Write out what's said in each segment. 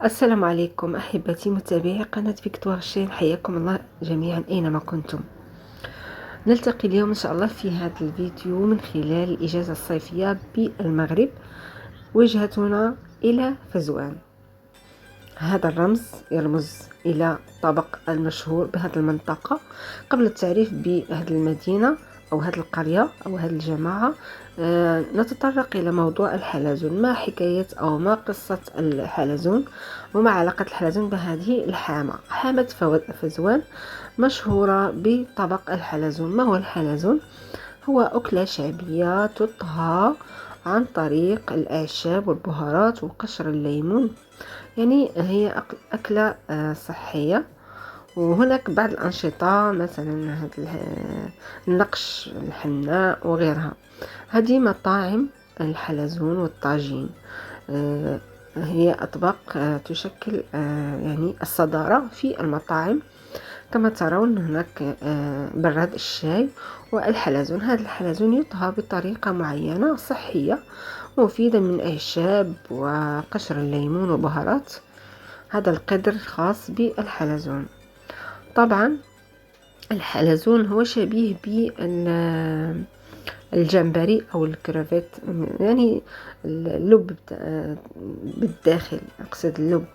السلام عليكم أحبتي متابعي قناة فيكتوار شين، حياكم الله جميعا أينما كنتم. نلتقي اليوم إن شاء الله في هذا الفيديو من خلال الإجازة الصيفية بالمغرب. وجهتنا إلى فزوان. هذا الرمز يرمز إلى الطبق المشهور بهذه المنطقة. قبل التعريف بهذه المدينة أو هذه القرية أو هذه الجماعة، نتطرق إلى موضوع الحلزون. ما حكاية أو ما قصة الحلزون وما علاقة الحلزون بهذه الحامة؟ حامة فزوان مشهورة بطبق الحلزون. ما هو الحلزون؟ هو أكلة شعبية تطهى عن طريق الأعشاب والبهارات وقشر الليمون. يعني هي أكلة صحية. وهناك بعض الأنشطة مثلا النقش الحناء وغيرها. هذه مطاعم الحلزون والطاجين. هي أطباق تشكل يعني الصدارة في المطاعم. كما ترون هناك براد الشاي والحلزون. هذا الحلزون يطهى بطريقة معينة صحية مفيدة من أعشاب وقشر الليمون وبهارات. هذا القدر خاص بالحلزون. طبعا الحلزون هو شبيه بالجمبري أو الكرافيت، يعني اللب بالداخل، أقصد اللب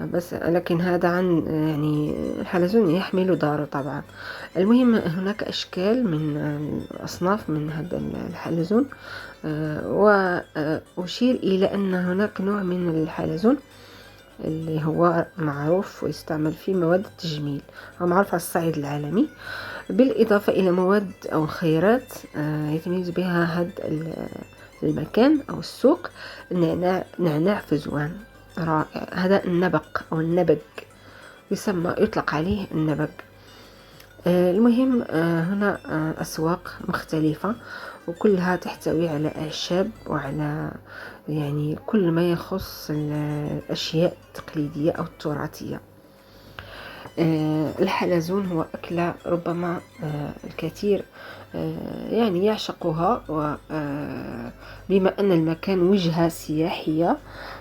بس، لكن هذا عن يعني الحلزون يحمل داره طبعا. المهم هناك أشكال من أصناف من هذا الحلزون، وأشير إلى أن هناك نوع من الحلزون اللي هو معروف ويستعمل في مواد التجميل، هو معروف على الصعيد العالمي، بالإضافة إلى مواد أو خيرات يتميز بها هذا المكان أو السوق. نعناع فزوان رائع. هذا النبق أو النبق يطلق عليه النبق. المهم هنا أسواق مختلفة وكلها تحتوي على أعشاب وعلى يعني كل ما يخص الأشياء التقليدية أو التراثية. الحلزون هو أكلة ربما الكثير يعني يعشقها، بما أن المكان وجهة سياحية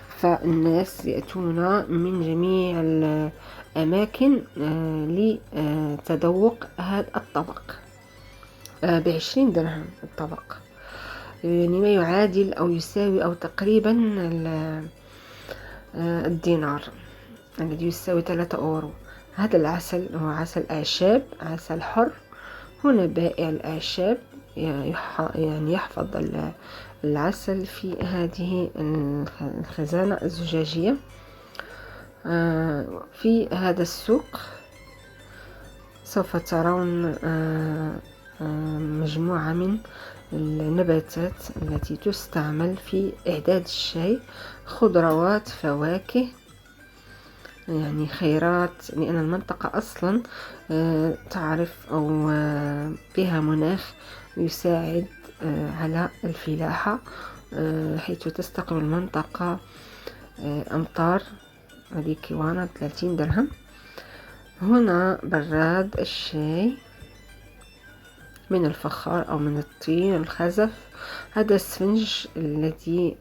فالناس يأتون من جميع الأماكن لتذوق هذا الطبق. ب20 درهم الطبق، يعني ما يعادل أو يساوي أو تقريبا الدينار الذي يساوي 3 أورو. هذا العسل هو عسل أعشاب، عسل حر. هنا بائع الأعشاب يعني يحفظ العسل في هذه الخزانة الزجاجية. في هذا السوق سوف ترون مجموعة من النباتات التي تستعمل في إعداد الشاي، خضروات، فواكه، يعني خيرات، لأن المنطقة أصلا تعرف أو بها مناخ يساعد على الفلاحة، حيث تستقبل المنطقة أمطار. هذه كيوانة 30 درهم. هنا براد الشاي من الفخار أو من الطين الخزف. هذا السفنج الذي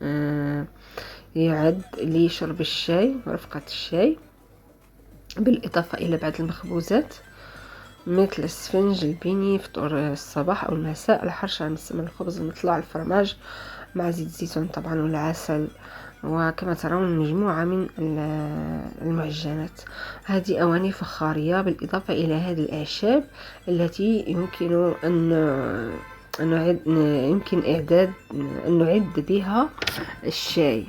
يعد لشرب الشاي ورفقة الشاي، بالإضافة إلى بعض المخبوزات مثل السفنج، البيني، فطور الصباح أو المساء، الحرش عن السمن، الخبز المطلع، الفرماج مع زيت الزيتون طبعا والعسل. وكما ترون مجموعة من المعجنات. هذه أواني فخارية بالإضافة إلى هذه الأعشاب التي يمكن يمكن إعداد أن نعد بها الشاي،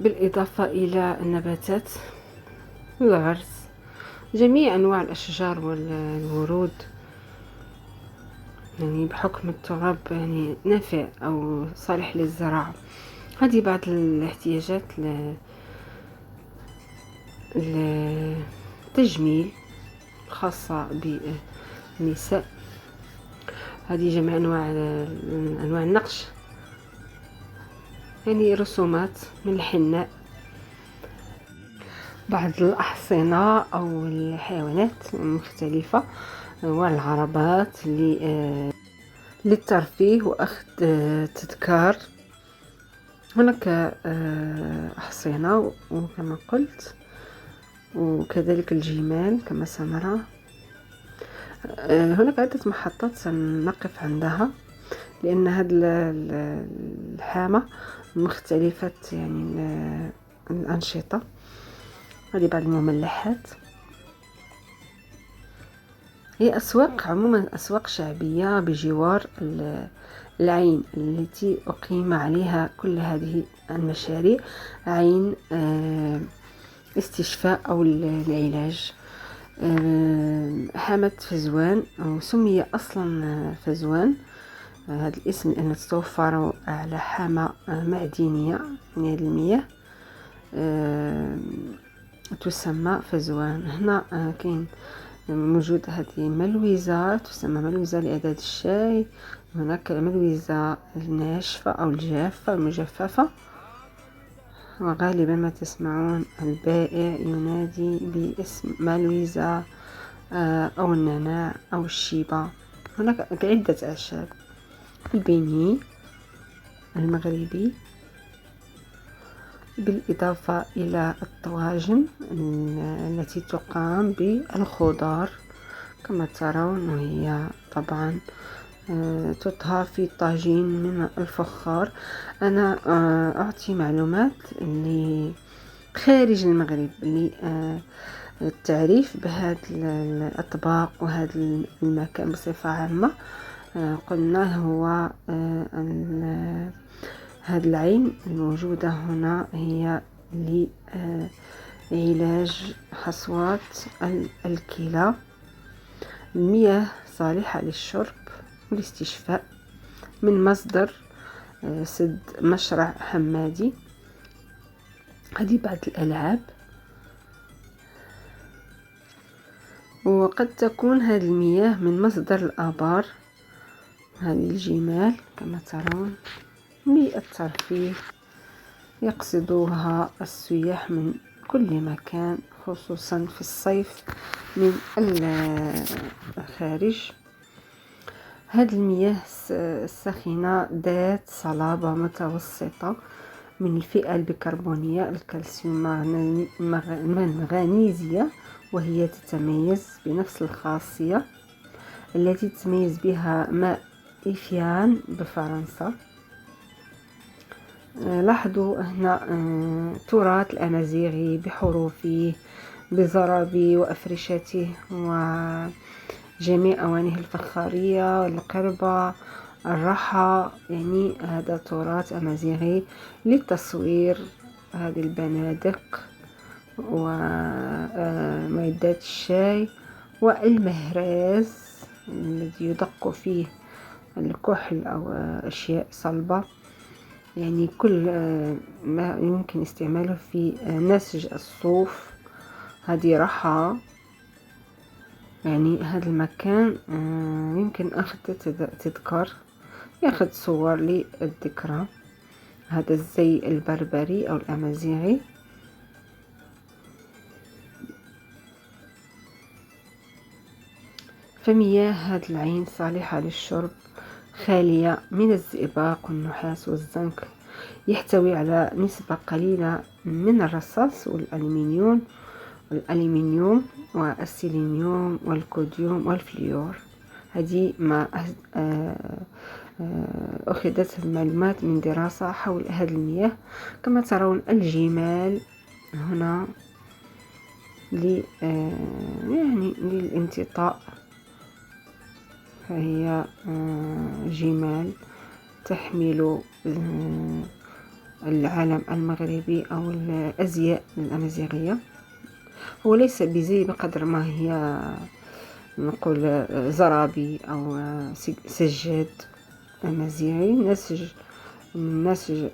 بالإضافة إلى النباتات والغرس، جميع أنواع الأشجار والورود، يعني بحكم التراب يعني نافع أو صالح للزراعة. هذه بعض الاحتياجات للتجميل الخاصة بالنساء. هذه جميع أنواع النقش، يعني رسومات من الحناء، بعض الأحصنة أو الحيوانات المختلفة والعربات للترفيه وأخذ تذكار. هناك أحصنة وكما قلت، وكذلك الجمال كما سنرى. هناك عدة محطات سنقف عندها، لأن هذه الحامة مختلفة يعني الأنشطة. هذه بعض المملحات. هي أسواق عموما أسواق شعبية بجوار العين التي أقيم عليها كل هذه المشاريع، عين استشفاء أو العلاج. حامة فزوان، أو سمي أصلا فزوان هذا الاسم لأنه تتوفر على حامة معدنية من المياه تسمى فزوان. هنا كاين موجود هذه ملوزة تسمى ملوزة لإعداد الشاي. هناك ملوزة الناشفة أو الجافة المجففة، وغالبا ما تسمعون البائع ينادي باسم ملوزة أو النعناع أو الشيبة. هناك عدة أعشاب. البيني المغربي، بالإضافة إلى الطواجن التي تقام بالخضار كما ترون، وهي طبعا تطهى في طاجين من الفخار. أنا أعطي معلومات خارج المغرب للتعريف بهذه الأطباق وهذا المكان بصفة عامة. قلنا هو هذه العين الموجودة هنا هي لعلاج حصوات الكلى. المياه صالحة للشرب والاستشفاء من مصدر سد مشرع حمادي. هذه بعض الألعاب، وقد تكون هذه المياه من مصدر الآبار. هذه الجمال كما ترون للترفيه، يقصدوها السياح من كل مكان خصوصا في الصيف من الخارج. هذه المياه الساخنة ذات صلابة متوسطة من الفئة البيكربونية الكالسيوم المغنيزية، وهي تتميز بنفس الخاصية التي تتميز بها ماء إفيان بفرنسا. لاحظوا هنا تراث الأمازيغي بحروفه بزرابي وأفرشته وجميع أوانيه الفخارية، القربة، الرحى. يعني هذا تراث أمازيغي لتصوير هذه البنادق ومعدات الشاي والمهراز الذي يدق فيه الكحل أو أشياء صلبة. يعني كل ما يمكن استعماله في نسج الصوف. هذه رحى. يعني هذا المكان يمكن أخذ تذكار، ياخذ صور للذكرى. هذا الزي البربري أو الأمازيغي. فمياه هذه العين صالحة للشرب، خالية من الزئبق والنحاس والزنك، يحتوي على نسبة قليلة من الرصاص والألمنيوم والسيلينيوم والكوديوم والفليور. هذه ما أخذت المعلومات من دراسة حول هذه المياه. كما ترون الجمال هنا يعني للانتطاء، فهي جمال تحمل العلم المغربي أو الأزياء الأمازيغية. هو ليس بزي بقدر ما هي نقول زرابي أو سجاد أمازيغي، نسج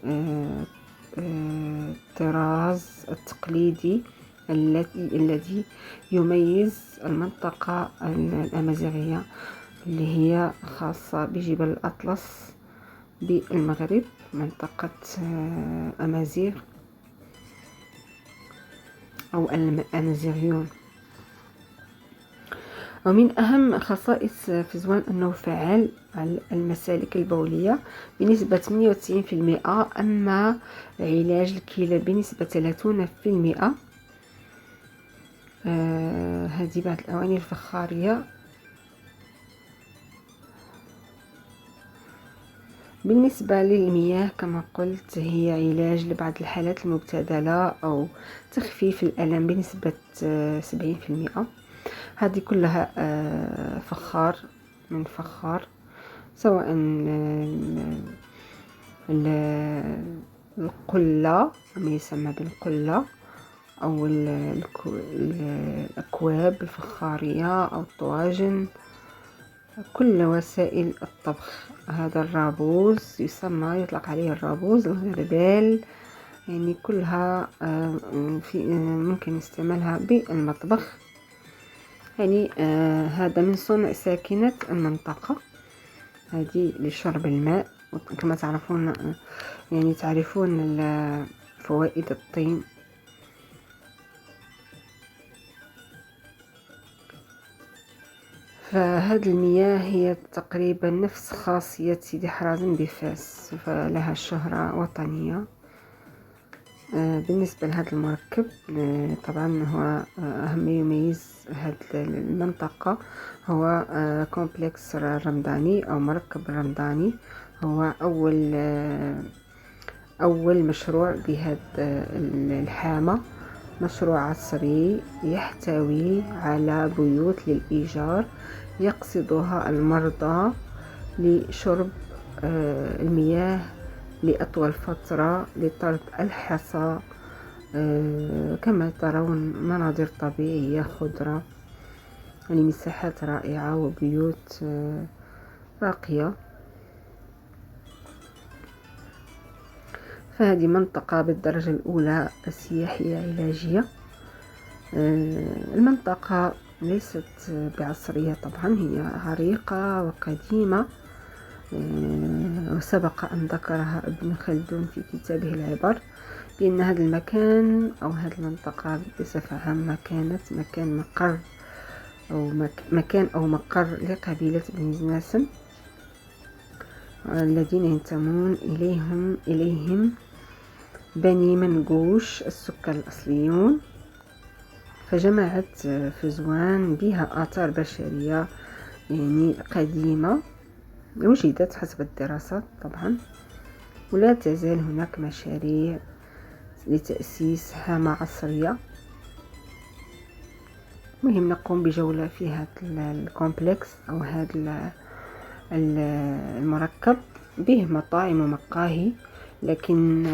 الطراز التقليدي الذي يميز المنطقة الأمازيغية اللي هي خاصة بجبل الأطلس بالمغرب، منطقة أمازيغ أو الأمازيغيون. ومن أهم خصائص فزوان أنه فعال على المسالك البولية بنسبة 98%، أما علاج الكلى بنسبة 30%. هذه بعض الأواني الفخارية. بالنسبة للمياه كما قلت هي علاج لبعض الحالات المبتذلة أو تخفيف الألم بنسبة 70%. هذه كلها فخار من فخار، سواء القلة ما يسمى بالقلة أو الأكواب الفخارية أو الطواجن، كل وسائل الطبخ. هذا الرابوز يسمى، يطلق عليه الرابوز الغربال، يعني كلها في ممكن استعمالها بالمطبخ. يعني هذا من صنع ساكنة المنطقة، هذه لشرب الماء. كما تعرفون يعني تعرفون فوائد الطين. فهذه المياه هي تقريبا نفس خاصية سيدي حرازم بفاس، فلها شهرة وطنية. بالنسبة لهذا المركب طبعا هو أهم ما يميز هذه المنطقة هو كومبلكس رمضاني أو مركب رمضاني. هو أول مشروع بهذا الحامة، مشروع عصري يحتوي على بيوت للإيجار يقصدها المرضى لشرب المياه لأطول فترة لطرد الحصى. كما ترون مناظر طبيعية، خضرة، يعني مساحات رائعة وبيوت راقية. فهذه منطقة بالدرجة الأولى سياحية علاجية. المنطقة ليست بعصرية طبعا، هي عريقة وقديمة، وسبق أن ذكرها ابن خلدون في كتابه العبر بأن هذا المكان أو هذه المنطقة بصفة عامة كانت مكان مقر أو مقر لقبيلة بني زناسن الذين ينتمون إليهم بني منقوش السكان الأصليون. فجماعة فزوان بها آثار بشرية يعني قديمة وجدت حسب الدراسات طبعا، ولا تزال هناك مشاريع لتأسيس حامة عصرية. مهم نقوم بجولة في هذا الكومبلكس أو هذا المركب، به مطاعم ومقاهي، لكن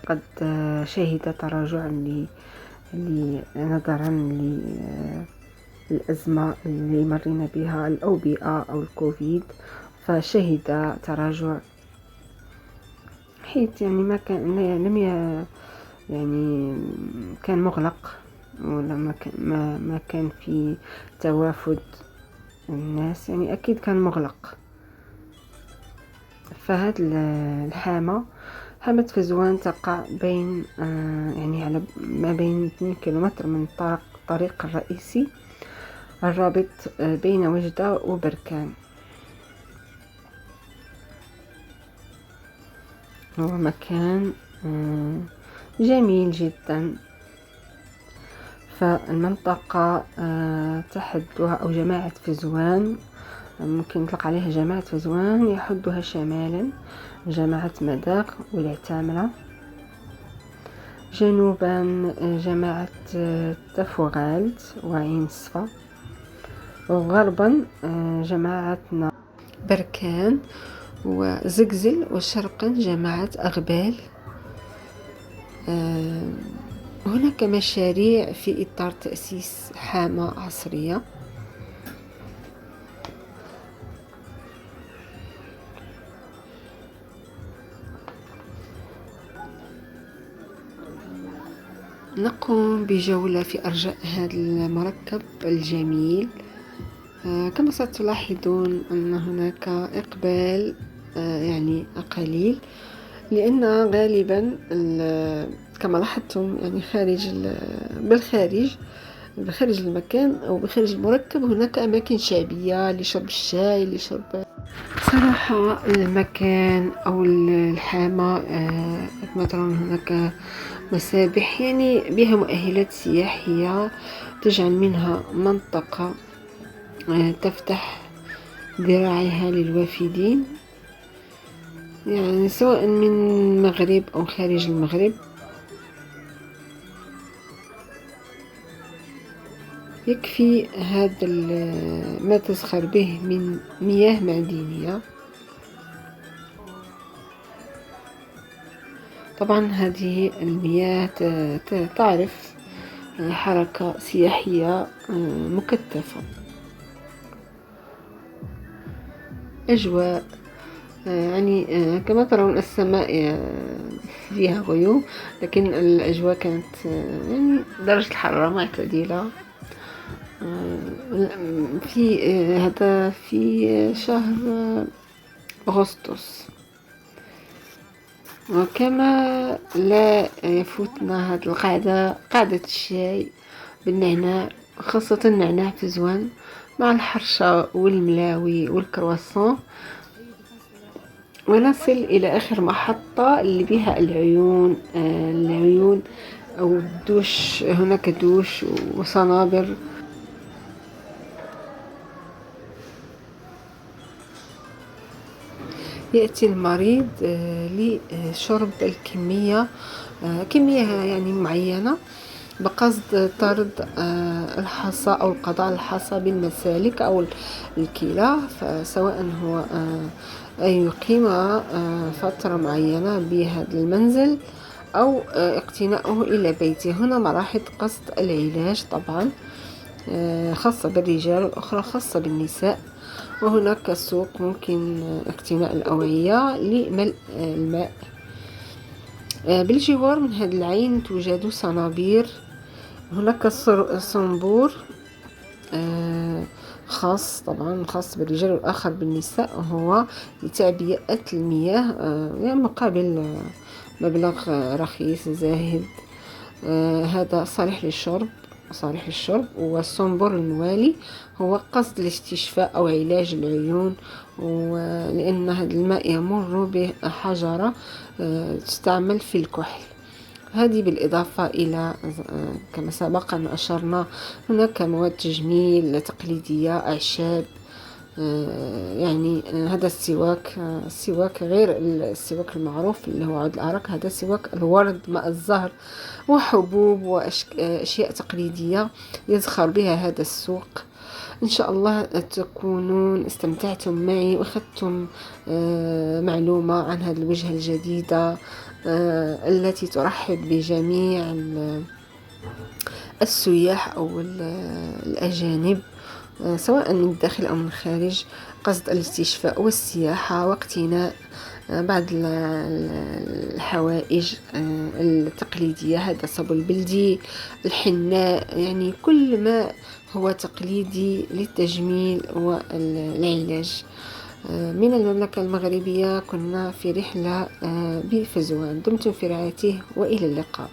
قد شهد تراجعا نظرا للأزمة اللي مرينا بها، الأوبئة أو الكوفيد، فشهد تراجع، حيث يعني ما كان يعني كان مغلق، ولما ما كان في توافد الناس، يعني أكيد كان مغلق. فهاد الحامة، حامة فزوان تقع بين يعني على ما بين 2 كيلومتر من الطريق الرئيسي الرابط بين وجدة وبركان. هو مكان جميل جدا. فالمنطقة تحدها أو جماعة فزوان، ممكن نطلق عليها جماعة فزوان، يحدها شمالا جماعة مداق والعتامرة، جنوبا جماعة تفوغالت وعين صفا، وغربا جماعة بركان وزقزل، وشرقا جماعة أغبال. هناك مشاريع في إطار تأسيس حامة عصرية. نقوم بجولة في أرجاء هذا المركب الجميل. كما ستلاحظون أن هناك إقبال يعني قليل، لأن غالبا كما لاحظتم يعني بالخارج بخارج المكان أو بخارج المركب هناك أماكن شعبية لشرب الشاي، لشرب صراحة المكان أو الحامة. كما ترون هناك مسابح يعني بها مؤهلات سياحية تجعل منها منطقة تفتح ذراعها للوافدين، يعني سواء من المغرب أو خارج المغرب. يكفي هذا ما تزخر به من مياه معدنية. طبعا هذه المياه تعرف حركة سياحية مكثفة. أجواء يعني كما ترون السماء فيها غيوم، لكن الأجواء كانت يعني درجة الحرارة معتدلة. في هذا في شهر أغسطس. وكما لا يفوتنا هذه القعدة، قعدة الشاي بالنعناع، خاصة النعناع في زوان مع الحرشة والملاوي والكرواسون. ونصل إلى آخر محطة اللي بها العيون أو الدوش. هناك دوش وصنابر. يأتي المريض لشرب كمية يعني معينة بقصد طرد الحصى أو القضاء على الحصى بالمسالك أو الكلى، فسواء هو أن يقيم فترة معينة بهذا المنزل أو اقتناؤه إلى بيته. هنا مراحل قصد العلاج طبعا خاصة بالرجال والأخرى خاصة بالنساء. وهناك سوق ممكن اقتناء الأوعية لملء الماء. بالجوار من هذا العين توجد صنابير. هناك صنبور خاص طبعا خاص بالرجال والآخر بالنساء، هو لتعبئة المياه يعني مقابل مبلغ رخيص زاهد. هذا صالح للشرب. والصنبور الموالي هو قصد الاستشفاء أو علاج العيون، لأن هذا الماء يمر بحجرة تستعمل في الكحل. هذه بالإضافة إلى كما سبق أن أشرنا هناك مواد تجميل تقليدية، أعشاب. يعني هذا السواك غير السواك المعروف اللي هو عود الأرق، هذا سواك الورد ماء الزهر وحبوب وأشياء تقليدية يزخر بها هذا السوق. إن شاء الله تكونون استمتعتم معي وأخذتم معلومة عن هذه الوجهة الجديدة التي ترحب بجميع السياح أو الأجانب سواء من الداخل أو من الخارج، قصد الاستشفاء والسياحة واقتناء بعض الحوائج التقليدية. هذا صابون البلدي، الحناء، يعني كل ما هو تقليدي للتجميل والعلاج. من المملكة المغربية كنا في رحلة بفزوان. دمتم في رعايته وإلى اللقاء.